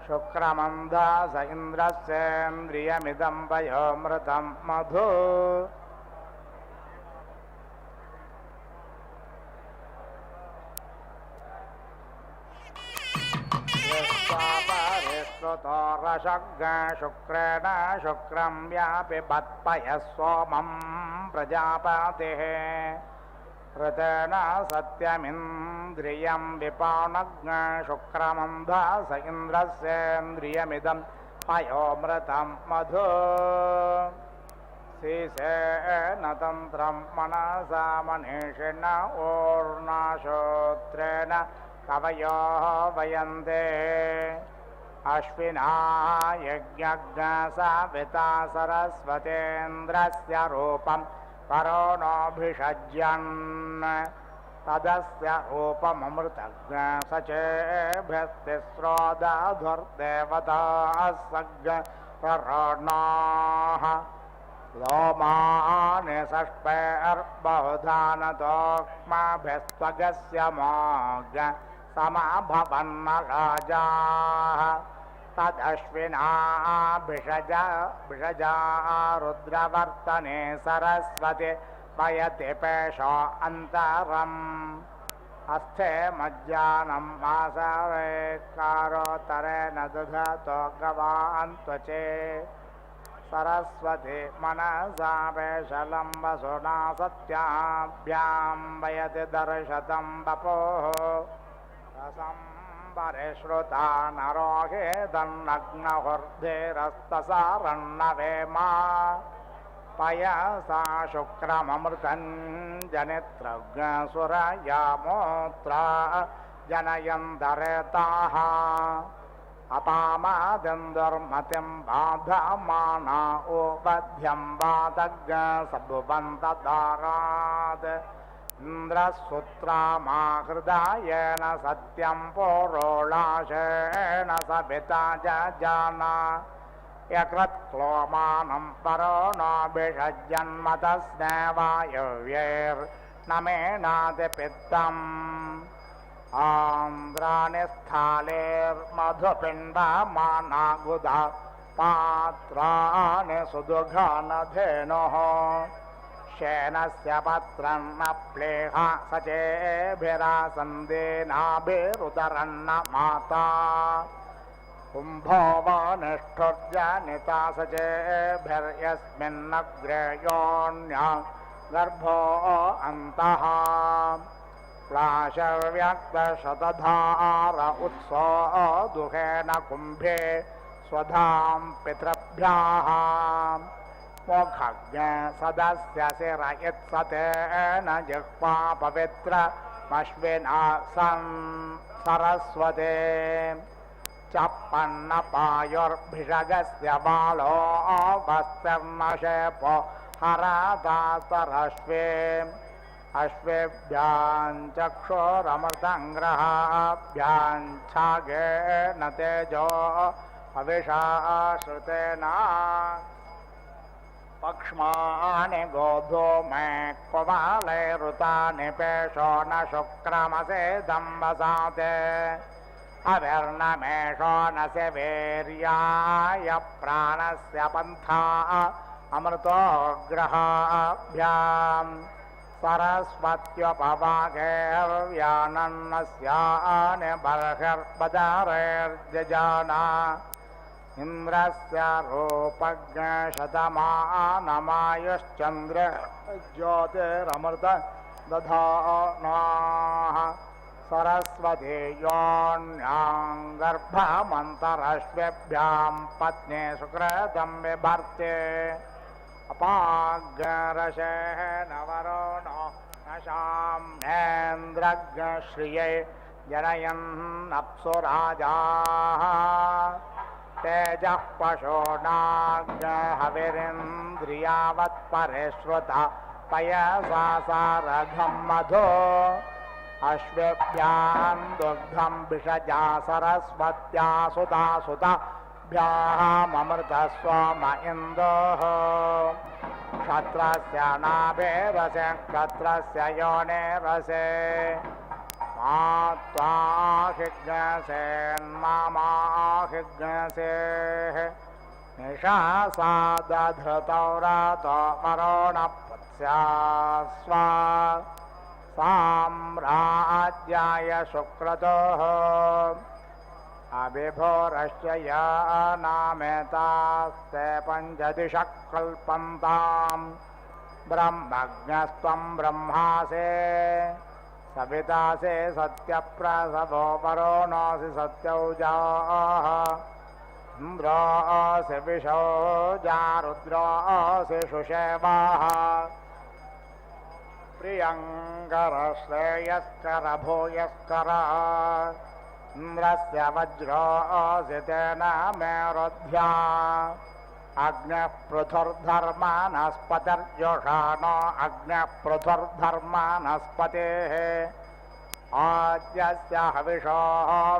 शुक्रमं दास इन्द्रस्येन्द्रियमिदं पयोमृतं मधु Baba ऋतोरशग् शुक्रेण शुक्रं व्यापि बत्पयः सोमं प्रजापतिः ऋतेन सत्यमिन्द्रियं विपाणग् शुक्रमन्धास इन्द्रस्येन्द्रियमिदं पयोमृतं मधु शीशेन तन्त्रं मनसा मनीषिण ऊर्णाश्रोत्रेण कवयो वयन्ते अश्विना यज्ञज्ञ साविता सरस्वतेन्द्रस्य रूपं करोणोऽभिषज्यन् तदस्य रूपममृतज्ञ सचेभ्यस्तिस्रोदधुर्देवताः सज्ञः लोमानि षष्पेर्बहुधानतोक्माभिस्त्वगस्य मोग समाभवन्न राजाः तदश्विना भिषजा रुद्रवर्तने सरस्वती पयति पेशो अन्तरम् अस्थे मज्जानं मासरे कारोत्तरेण दधतो गवान् त्वचे सरस्वती मनसा पेशलम्बसुना सत्याभ्यां वयति दर्शतं वपोः रसंबरे श्रुता नरोहेदन्नग्नहुर्धेरस्तसारन्नवेमा पयसा शुक्रममृतं जनित्रज्ञसुरयामोत्रा जनयन्तरेताः अपामादिन्दुर्मतिं बाधमाना उपध्यं वातज्ञ सभुवन्तदारात् इन्द्रसूत्रामाहृदायेन सत्यं पुरोळाशेन सविता जजाना यकृत्क्लोमानं परोणाभिषज्यन्मतस्नेवायव्यैर्नमेनातिपित्तम् आन्द्राणि स्थालेर्मधुपिण्डमानागुधा पात्राणि सुदुघानधेनुः शेनस्य पत्रं न प्लेह सचेभिरासन्देनाभिरुदरन्न माता कुम्भो वा निष्ठुर्जनिता सचेभिर्यस्मिन्नग्रेयोन्या गर्भो अन्तः प्राशव्यक्तशतधार उत्सो दुहेन कुम्भे स्वधां पितृभ्याः मोक्षज्ञ सदस्य शिरयत्सतेन जिह्वा पवित्रमश्विना सन् सरस्वते चप्पन्नपायुर्भिषगस्य बालो वस्तिर्नशेपो हरदातरश्वे अश्वेभ्यां चक्षुरमृतङ्ग्रहाभ्यां छागेन तेजो हविषा श्रुतेन पक्ष्माणि गोधूमे क्वबालैरुतानि पेशो न शुक्रमसेदं वसाते अविर्नमेषो न सेवेर्याय प्राणस्य पन्था अमृतोग्रहाभ्याम् सरस्वत्युपवागैर्व्यानन्नस्यानि बर्हिर्बजारैर्जजाना इन्द्रस्य रूपज्ञशतमानमायुश्चन्द्र ज्योतिरमृत दधानाः सरस्वती योऽन्यां गर्भमन्तरश्वेभ्यां पत्नी सुकृतं बिभर्ते अपाग्रशेन वरुणो नशाम्नेन्द्रज्ञश्रिये जनयन्नप्सुराजाः तेजः पशूनाग्हविरिन्द्रियावत्परिश्रुता पयसा सारघं मधो अश्वेभ्यां दुग्धं विषजा सरस्वत्या सुता सुताभ्यामृतस्वम इन्दोः क्षत्रस्य नाभिरसे क्षत्रस्य योनिरसे मात्वाहिज्ञसेन्मामाहिज्ञसेः निशासादधृतौ रातो मरोणपुत्स्या स्वा साम्राज्याय शुक्रतोः अभिभोरश्च यानामेतास्ते पञ्चदिशः कल्पन्ताम् ब्रह्मज्ञस्त्वं ब्रह्मासे सवितासे सत्यप्रसवो परो नोऽसि सत्यौजाः इन्द्रोऽसि विशौजा रुद्रोऽसि सुषेवाः प्रियङ्करश्रेयस्कर भूयस्कर इन्द्रस्य वज्रोऽसि तेन मेरुध्या अग्निः पृथुर्धर्मानस्पतिर्योषाणो अग्निः पृथुर्धर्मानस्पतेः आद्यस्य हविषो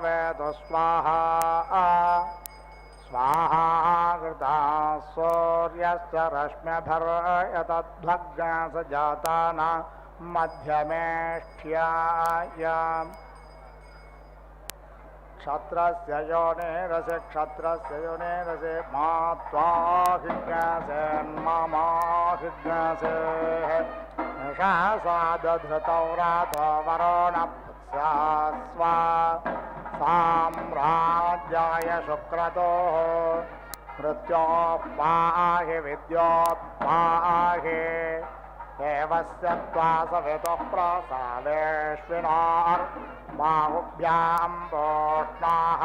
वेदु स्वाहा स्वाहा कृता सूर्यस्य रश्म्यभर्यतद्भग्नास जाताना मध्यमेष्ठ्याय क्षत्रस्य योनिरसे क्षत्रस्य योनिरसे मा त्वाहिज्ञासेन्ममाहिज्ञासे निशासादधृतौ रातो वरुणपुत्स्या स्वा साम्राज्याय शुक्रतोः मृत्योः पाहि विद्योत् पाहि देवस्य त्वा सवितुः प्रसादेष्विनार्बाहुभ्यां वोष्णाहस्ताभ्यां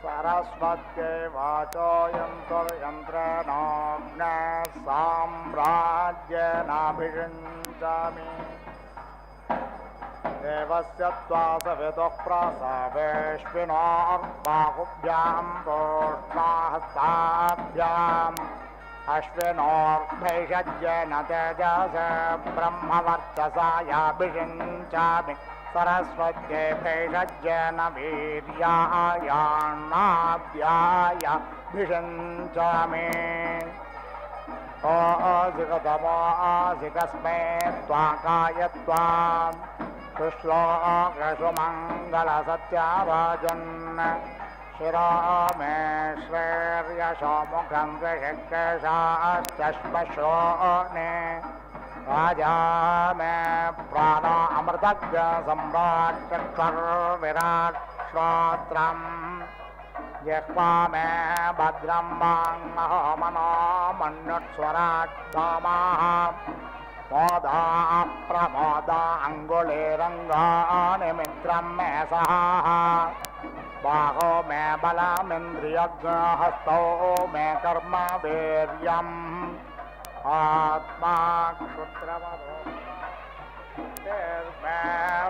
सरस्वत्यै वाचो यन्त्रेणाग्ने साम्राज्येनाभिषिञ्चामि देवस्य त्वा सवितुः प्रसादेष्विनार्बाहुभ्यां वोष्णाहस्ताभ्याम् अश्विनोर्भैषज्येन तेजस ब्रह्मवर्चसा याभिषिञ्चामि सरस्वत्यै भैषज्येन वीर्यायान्नाभ्याय भिषिञ्चामि ओऽसिकतमोऽसि कस्मै त्वाकाय त्वां शुश्लोकसुमङ्गलसत्याभाजन् शिरो मे श्रेर्यशो मुखं विषिकेशाश्चश्मश्रोणे राजा मे प्राणो अमृतज्ञ सम्राट् चक्षुर्विराट् श्रोत्रम् जिह्वा मे भद्रं वाङ्महो मनो मन्युस्वराट् धामाः मोदा प्रमोदा अङ्गुलीरङ्गानि मित्रं मे सहाः बाहो मे बलमिन्द्रियज्ञहस्तौ मे कर्म वीर्यम् आत्मा क्षुद्रमरुर्मे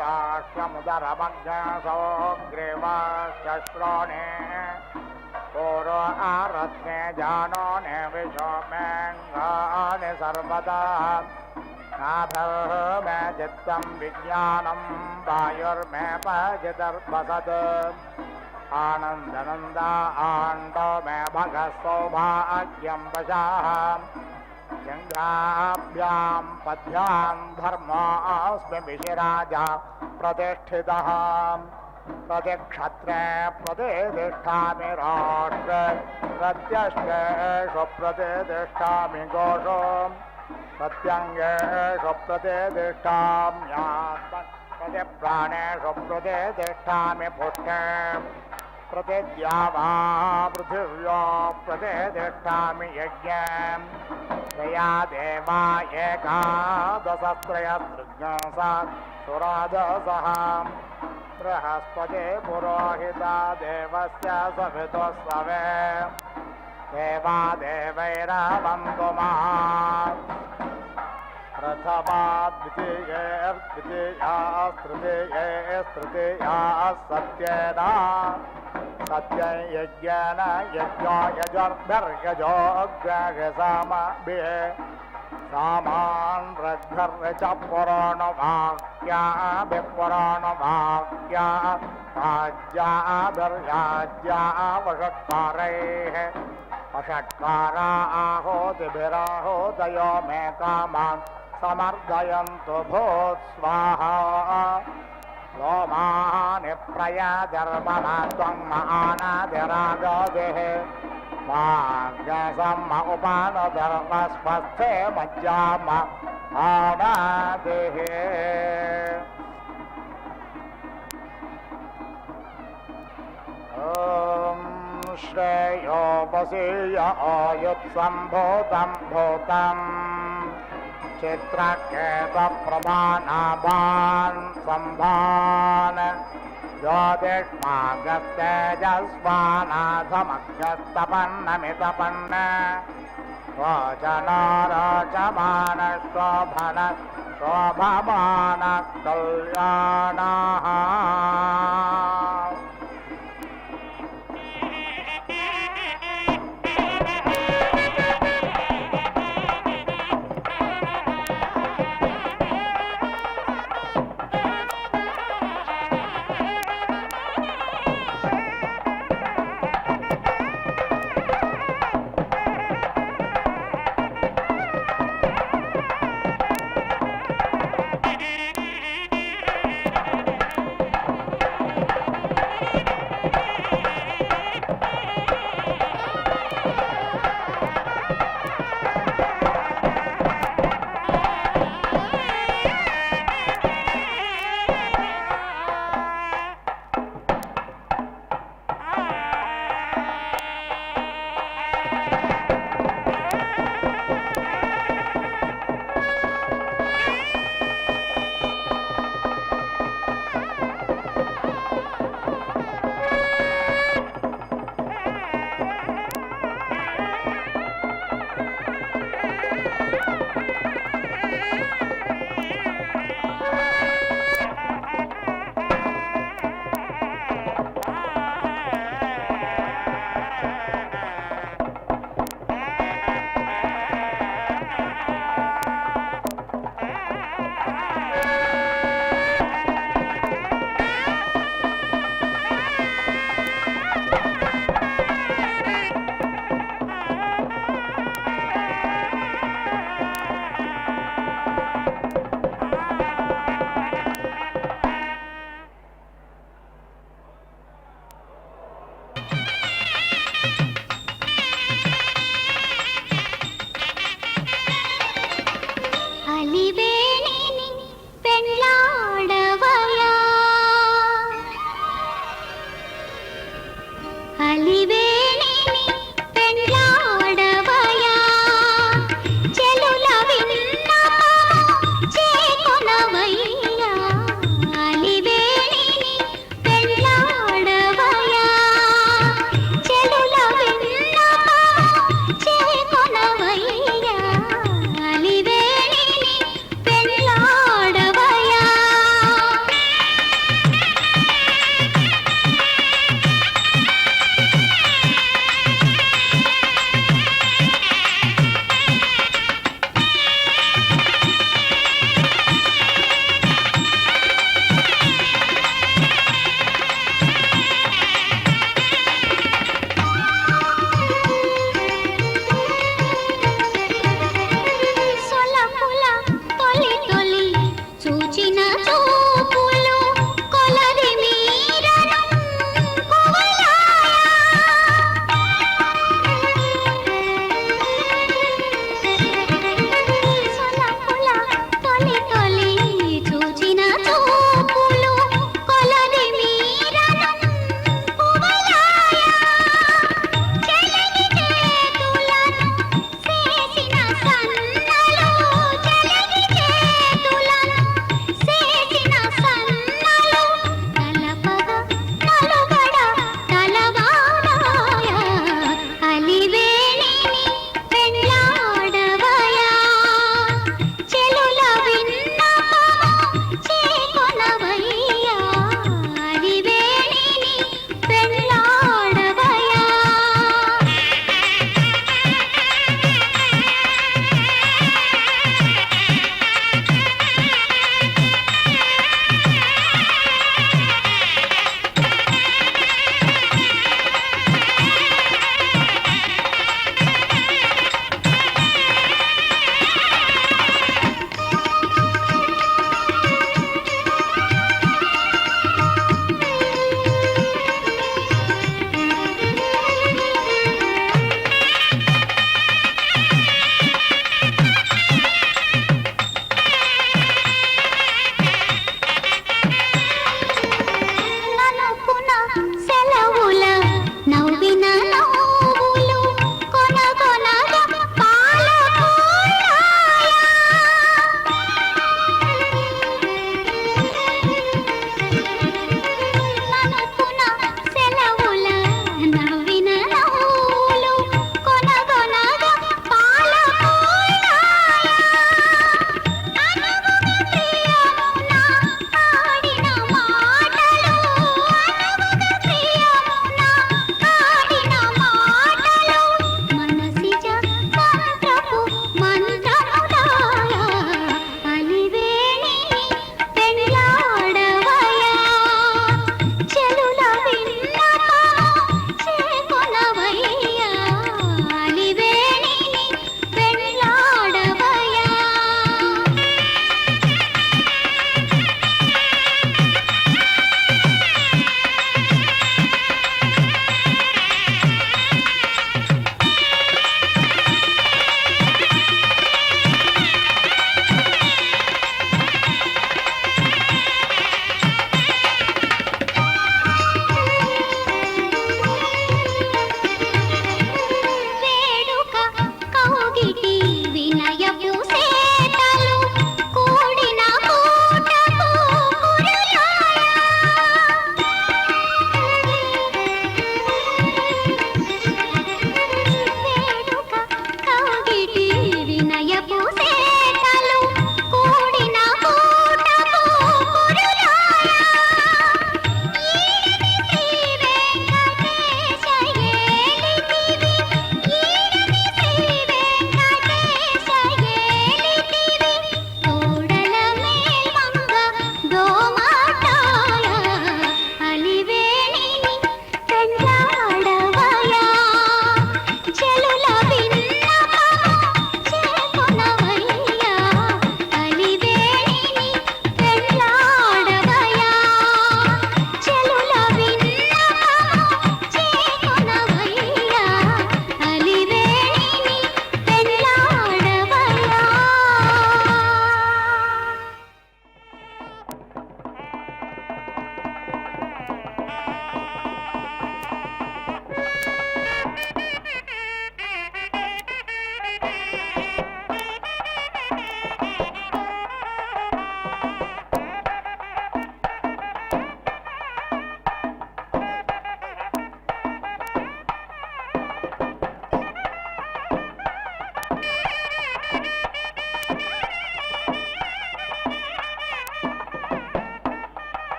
राष्ट्रमुदरमज्ञसौ ग्रीवाश्च श्रोणे पूर्व आरत्ने जानो ने विशो मेऽङ्गानि सर्वदा नाभर्मे चित्तं विज्ञानं वायुर्मे पचिदर्वसत् आनन्दनन्द आण्डो मे भगः सौभाग्यं वशाः जङ्घाभ्यां पद्भ्यां धर्मोऽस्मि विशिराजा प्रतिष्ठितः प्रतिक्षत्रे प्रतिष्ठामि राष्ट्रे प्रत्यष्टेषु प्रतिष्ठामि गोषो प्रत्यङ्गेषु प्रतिष्ठाम्यात्मन् प्रतिप्राणेषु प्रतिष्ठामि पुष्टे प्रतिद्यावा पृथिव्यो प्रतिष्ठामि यज्ञं त्वया देवा एकादशत्रयसृज्ञसा सुरादसः बृहस्पते पुरोहिता देवस्य सवितुस्सवे देवा देवैरवन्तु महा प्रथमा द्वितीया सत्येन सत्यं यज्ञेन यज्ञो यजोर्भिर्यजोग्रहसामभिः सामान् रग्भर्च पुराणवाक्या राज्याभिर्याज्या वषट्कारैः वषट्कारा आहोतिभिराहोदयो मे कामान् समर्दयन्तु भूत् स्वाहा लोमानि प्रयाधर्ममा त्वं मानादिरागदिः माज्ञसम्म उपानधर्मस्वस्थे मज्जाम आनादिः वसीय आयुत्सम्भूतं भूतं चित्रकेतप्रमाणाभान् सम्भान् ज्योतिष्मागस्तेजस्वानाथमग्रस्तपन्नमितपन्न रोचनो रोचमान शोभन शोभमान कल्याणः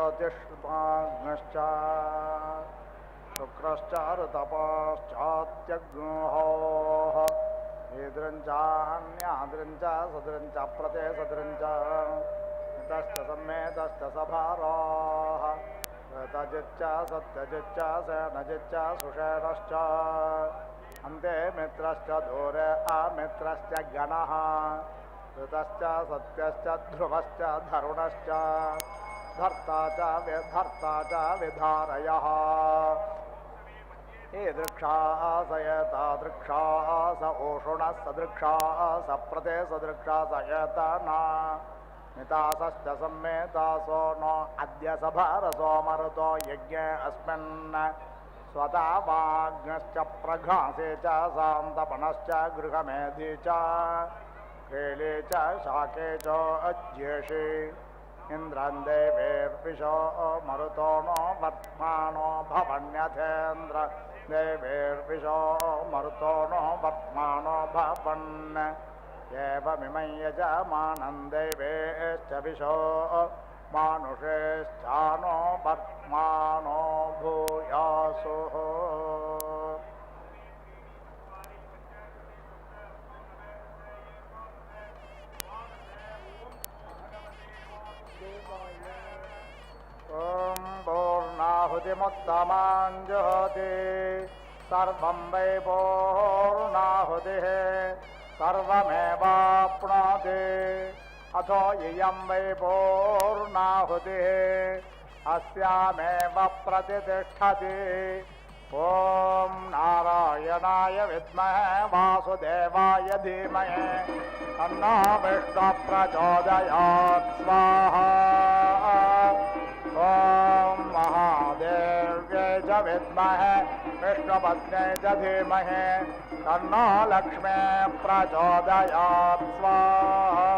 ಜ್ಯೋತಿಷ್ಮಾಗ್ನಶ್ಚ ಶುಕ್ರಶ್ಚಾರುತಪಶ್ಚಾತ್ಯಗ್ನೋ ಏದ್ರಂಚಾನ್ಯಾದ್ರಂಚ ಸದ್ರಂಚ ಪ್ರತೆ ಸದ್ರಂಚ ಮಿತಶ್ಚ ಸಮ್ಮೇತಶ್ಚ ಸಭಾರಾಃ ತಜಿಚ್ಚ ಸತ್ಯಜಿಚ್ಚ ಸೇನಜಿಚ್ಚ ಸುಷೇಣಶ್ಚ ಅಂತೆ ಮಿತ್ರಶ್ಚ ದೂರೆ ಅಮಿತ್ರಶ್ಚ ಗಣಃ ಋತಶ್ಚ ಸತ್ಯಶ್ಚ ಧ್ರುವಶ್ಚ ಧರುಣಶ್ಚ ಧರ್ತಾ ಚ ವಿಧಾರಯಃ ಈದೃಕ್ಷಾ ಸಯತಾದೃಕ್ಷಾ ಸ ಓಷುಣಃ ಸದೃಕ್ಷಾ ಸ ಪ್ರತೆ ಸದೃಕ್ಷಾ ಸಯತನ ಮಿತಾಸಶ್ಚ ಸಮ್ಮೇತಾಸೋ ನೋ ಅದ್ಯ ಸಭಾರಸೋ ಮರುತೋ ಯಜ್ಞೆ ಅಸ್ಮಿನ್ ಸ್ವತಃ ವಾಗ್ನಶ್ಚ ಪ್ರಘಾಸೆ ಚ ಸಾಂತಪನಶ್ಚ ಗೃಹಮೇಧಿ ಚ ಕೇಳೆ ಚ ಶಾಕೆ ಚ ಅಜ್ಯೇಷಿ ಇಂದ್ರಂ ದೇವೇರ್ವಿಶೋ ಮರುತೋ ನೋ ವರ್ತ್ಮಾನೋ ಭವನ್ಯಥೇಂದ್ರ ದೇವೇರ್ವಿಶೋ ಮರುತೋ ನೋ ವರ್ತ್ಮಾನೋ ಭವನ್ ಏವಮಿಮಂ ಯಜಮಾನಂ ದೇವೇಶ್ಚ ವಿಶೋ ಮಾನುಷೇಶ್ಚಾನೋ ವರ್ತ್ಮಾನೋ ಭೂಯಾಸು. ಓಂ ಪೂರ್ಣಾಹುತಿಮುತ್ತಮಾಂ ಜುಹೋತಿ ಸರ್ವಂ ವೈ ಪೂರ್ಣಾಹುತಿಃ ಸರ್ವಮೇವಾಪ್ನೋತಿ ಅಥೋ ಇಯಂ ವೈ ಪೂರ್ಣಾಹುತಿಃ ಅಸ್ಯಾಮೇವ ಪ್ರತಿಷ್ಠತಿ. ಓಂ ನಾರಾಯಣಾಯ ವಿದ್ಮಹೇ ವಾಸುದೇವಾಯ ಧೀಮಹಿ ತನ್ನೋ ವಿಷ್ಣು ಪ್ರಚೋದಯಾತ್ ಸ್ವಾಹಾ. ಓಂ ಮಹಾದೇವ್ಯೈ ಚ ವಿದ್ಮಹೇ ವಿಷ್ಣುಪತ್ನ್ಯೈ ಚ ಧೀಮಹಿ ತನ್ನೋ ಲಕ್ಷ್ಮೀ ಪ್ರಚೋದಯಾತ್ ಸ್ವಾಹಾ.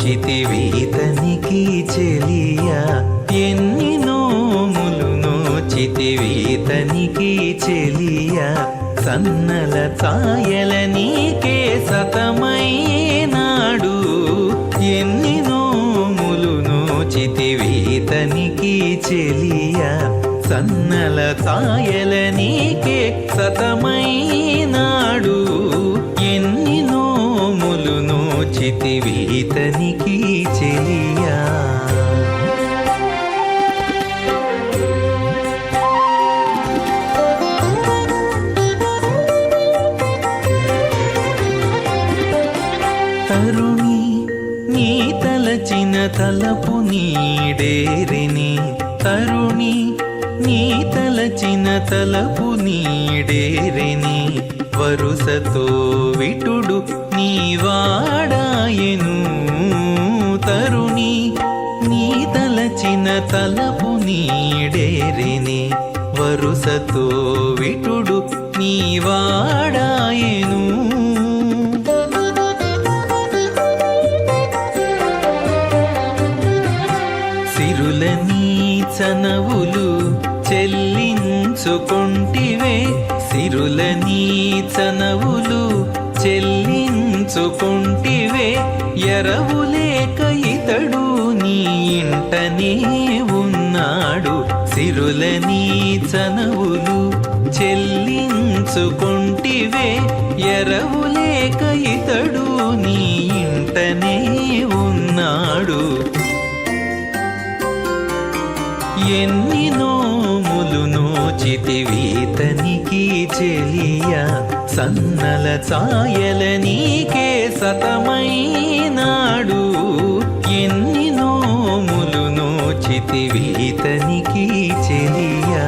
చితివీతనికి చెలియా ఎన్ని నోములు నోచితివీతనికి చెలియా సన్నల ఛాయల నీకే సతమైనాడు. ఎన్ని నోములు నోచితివీతనికి చెలియా సన్నల ఛాయల నీకే సతమైనాడు. ఎన్ని నోములు నోచితివీతనికి చెలియా. తరుణి నీ తలచిన తలపు నీడేరిని. తరుణి నీ తలచిన తలపు నీడేరిని. వరుసతో విటుడు నీ వాడాయెను. తరుణి నీ తలచిన తలపు నీడేరిని. వరుసతో విటుడు నీ వాడాయెను. సిరుల నీ చనవులు చెల్లించుకొంటివే. సిరుల నీ చనవులు చెల్లించుకొంటివే. ఎరవులేక ఇతడు నీ ఇంటనే ఉన్నాడు. సిరుల నీ చనవులు చెల్లించుకొంటివే. ఎరవులేక ఇతడు నీ ఇంటనే ఉన్నాడు. ఎన్ని నోములు నోచితివీతనికి చెలియా సన్నల ఛాయల నీకే సతమైనాడు. ఎన్ని నోములు నోచితివీతనికి చెలియా.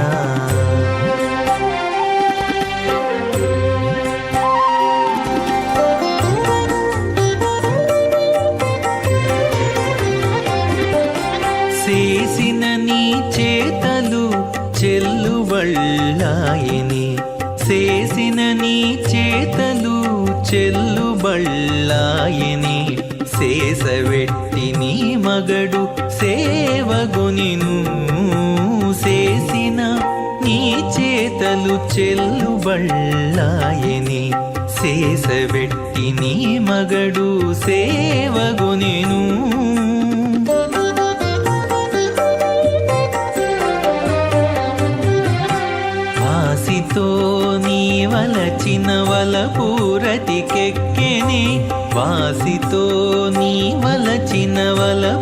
చేసిన నీ చేతలు చెల్లుబళ్ళాయని చేసిన నీ చేతలు చెల్లుబళ్ళాయని శేషవెట్టి నీ మగడు సేవగొనిను చేసిన నీ చేతలు చెల్లుబళ్ళాయని శేషవెట్టి నీ మగడు సేవగొనిను వాసితో నీ వలచిన వలపూరతికెక్కెనే వాసితో నీ వలచిన వలపూరతికెక్కెనే